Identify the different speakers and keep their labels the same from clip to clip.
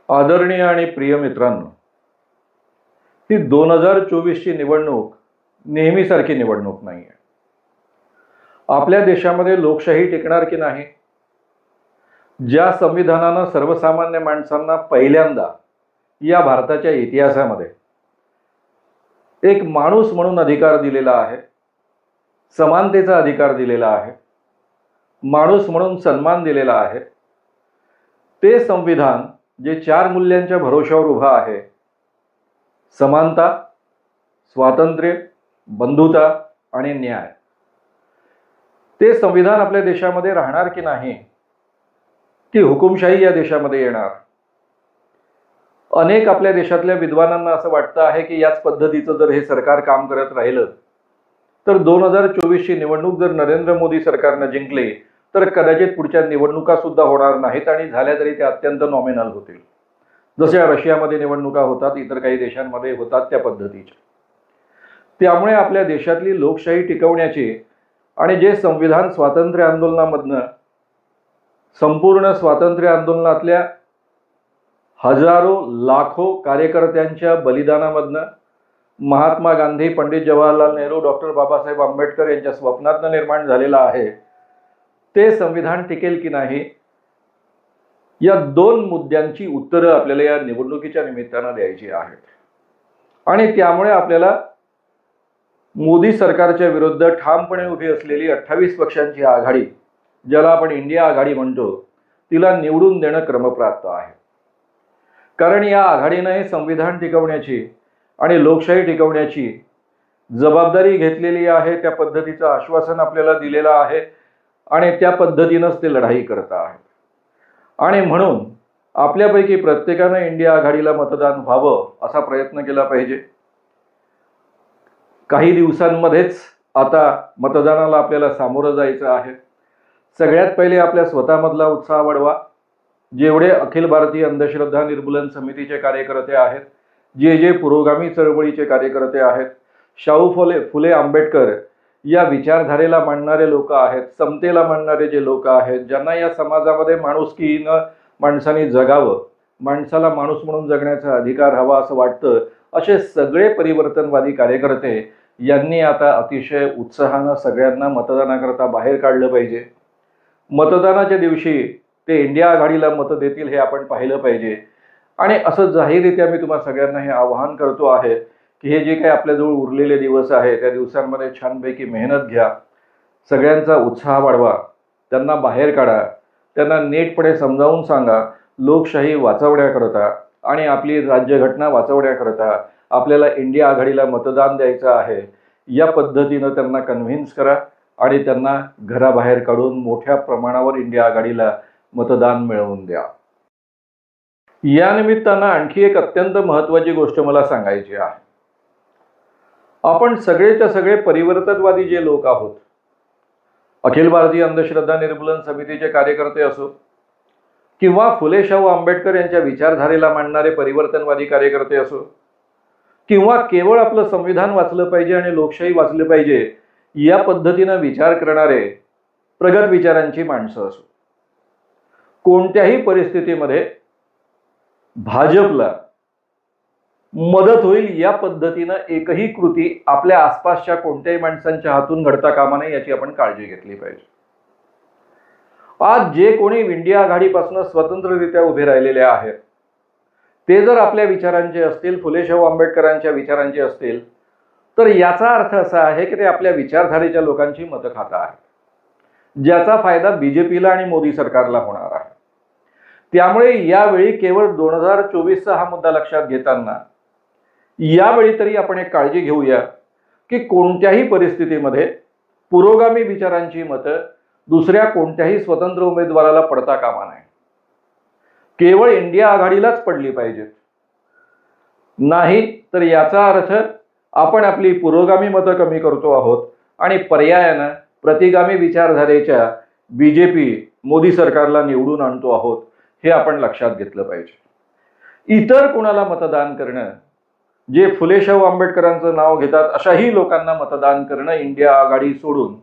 Speaker 1: आदरणीय आणि प्रिय मित्रांनो, ही 2024 ची निवडणूक नेहमीसारखी निवडणूक नाही आहे. आपल्या देशामध्ये लोकशाही टिकणार की नाही? ज्या संविधानानं सर्वसामान्य माणसांना पहिल्यांदा या भारताच्या इतिहासामध्ये एक माणूस म्हणून अधिकार दिलेला आहे, समानतेचा अधिकार दिलेला आहे, माणूस म्हणून सन्मान दिलेला आहे, ते संविधान जे 4 मूल्यांच्या भरोशावर उभा आहे, समानता, स्वातंत्र्य, बंधुता आणि न्याय, ते संविधान आपल्या देशामध्ये राहणार की नाही, की हुकुमशाही या देशामध्ये येणार? अनेक आपल्या देशातल्या विद्वानांना असं वाटतं आहे की याच पद्धतीचं जर हे सरकार काम करत राहिलं तर 2024 ची निवडणूक जर नरेंद्र मोदी सरकारनं जिंकली तर कदाचित पुढच्या निवडणुका सुद्धा होणार नाहीत आणि झाल्या तरी त्या अत्यंत नॉमिनल होतील, जशा रशियामध्ये निवडणुका होतात, इतर काही देशांमध्ये होतात त्या पद्धतीच्या. त्यामुळे आपल्या देशातली लोकशाही टिकवण्याची आणि जे संविधान स्वातंत्र्य आंदोलनामधनं, संपूर्ण स्वातंत्र्य आंदोलनातल्या हजारो लाखो कार्यकर्त्यांच्या बलिदानामधनं, महात्मा गांधी, पंडित जवाहरलाल नेहरू, डॉक्टर बाबासाहेब आंबेडकर यांच्या स्वप्नातनं निर्माण झालेला आहे, ते संविधान टिकेल की नाही, या 2 मुद्द्यांची उत्तरं आपल्याला या निवडणुकीच्या निमित्तानं द्यायची आहेत. आणि त्यामुळे आपल्याला मोदी सरकारच्या विरुद्ध ठामपणे उभी असलेली 28 पक्षांची आघाडी, ज्याला आपण इंडिया आघाडी म्हणतो, तिला निवडून देणं क्रमप्राप्त आहे. कारण या आघाडीनं हे संविधान टिकवण्याची आणि लोकशाही टिकवण्याची जबाबदारी घेतलेली आहे, त्या पद्धतीचं आश्वासन आपल्याला दिलेलं आहे आणि त्या पद्धतीनंच ते लढाई करत आहेत. आणि म्हणून आपल्यापैकी प्रत्येकानं इंडिया आघाडीला मतदान व्हावं असा प्रयत्न केला पाहिजे. काही दिवसांमध्येच आता मतदानाला आपल्याला सामोरं जायचं आहे. सगळ्यात पहिले आपल्या स्वतःमधला उत्साह वाढवा. जेवढे अखिल भारतीय अंधश्रद्धा निर्मूलन समितीचे कार्यकर्ते आहेत, जे पुरोगामी चळवळीचे कार्यकर्ते आहेत, शाहू फुले आंबेडकर या विचारधारेला मानणारे लोक आहेत, समतेला मानणारे जे लोक आहेत, ज्यांना या समाजामध्ये माणुसकीनं माणसाने जगावं, माणसाला माणूस म्हणून जगण्याचा अधिकार हवा असं वाटतं, असे सगळे परिवर्तनवादी कार्यकर्ते यांनी आता अतिशय उत्साहानं सगळ्यांना मतदानाकरता बाहेर काढलं पाहिजे. मतदानाच्या दिवशी ते इंडिया आघाडीला मतं देतील हे आपण पाहिलं पाहिजे. आणि असं जाहीररित्या मी तुम्हा सगळ्यांना हे आवाहन करतो आहे की हे जे काही आपल्याजवळ उरलेले दिवस आहे त्या दिवसांमध्ये छानपैकी मेहनत घ्या, सगळ्यांचा उत्साह वाढवा, त्यांना बाहेर काढा, त्यांना नीटपणे समजावून सांगा, लोकशाही वाचवण्याकरता आणि आपली राज्यघटना वाचवण्याकरता आपल्याला इंडिया आघाडीला मतदान द्यायचं आहे, या पद्धतीनं त्यांना कन्व्हिन्स करा आणि त्यांना घराबाहेर काढून मोठ्या प्रमाणावर इंडिया आघाडीला मतदान मिळवून द्या. या निमित्तानं आणखी एक अत्यंत महत्त्वाची गोष्ट मला सांगायची आहे. आपण सगळेच्या सगळे परिवर्तनवादी जे लोक आहोत, अखिल भारतीय अंधश्रद्धा निर्मूलन समितीचे कार्यकर्ते असो किंवा फुले शाहू आंबेडकर यांच्या विचारधारेला मांडणारे परिवर्तनवादी कार्यकर्ते असो किंवा केवळ आपलं संविधान वाचलं पाहिजे आणि लोकशाही वाचलं पाहिजे या पद्धतीनं विचार करणारे प्रगत विचारांची माणसं असो, कोणत्याही परिस्थितीमध्ये भाजपला मदत होईल या पद्धतीनं एकही कृती आपल्या आसपासच्या कोणत्याही माणसांच्या हातून घडता कामा नये याची आपण काळजी घेतली पाहिजे. आज जे कोणी इंडिया आघाडीपासून स्वतंत्ररित्या उभे राहिलेले आहेत ते जर आपल्या विचारांचे असतील, फुले शाहू आंबेडकरांच्या विचारांचे असतील, तर याचा अर्थ असा आहे की ते आपल्या विचारधारेच्या लोकांची मतं खात आहेत, ज्याचा फायदा बीजेपीला आणि मोदी सरकारला होणार आहे. त्यामुळे यावेळी केवळ 2024चा हा मुद्दा लक्षात घेताना यावेळी तरी आपण एक काळजी घेऊया की कोणत्याही परिस्थितीमध्ये पुरोगामी विचारांची मतं दुसऱ्या कोणत्याही स्वतंत्र उमेदवाराला पडता कामा नये. केवळ इंडिया आघाडीलाच पडली पाहिजेत. नाही तर याचा अर्थ आपण आपली पुरोगामी मतं कमी करतो आहोत आणि पर्यायानं प्रतिगामी विचारधारेच्या बीजेपी मोदी सरकारला निवडून आणतो आहोत, हे आपण लक्षात घेतलं पाहिजे. इतर कोणाला मतदान करणं, जे फुले शाहू आंबेडकरांचं नाव घेतात अशाही लोकांना मतदान करणं इंडिया आघाडी सोडून,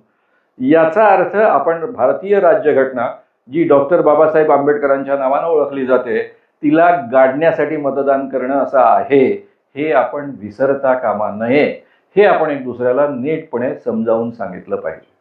Speaker 1: याचा अर्थ आपण भारतीय राज्यघटना जी डॉक्टर बाबासाहेब आंबेडकरांच्या नावानं ओळखली जाते तिला गाडण्यासाठी मतदान करणं असं आहे, हे आपण विसरता कामा नये. हे आपण एक दुसऱ्याला नीटपणे समजावून सांगितलं पाहिजे.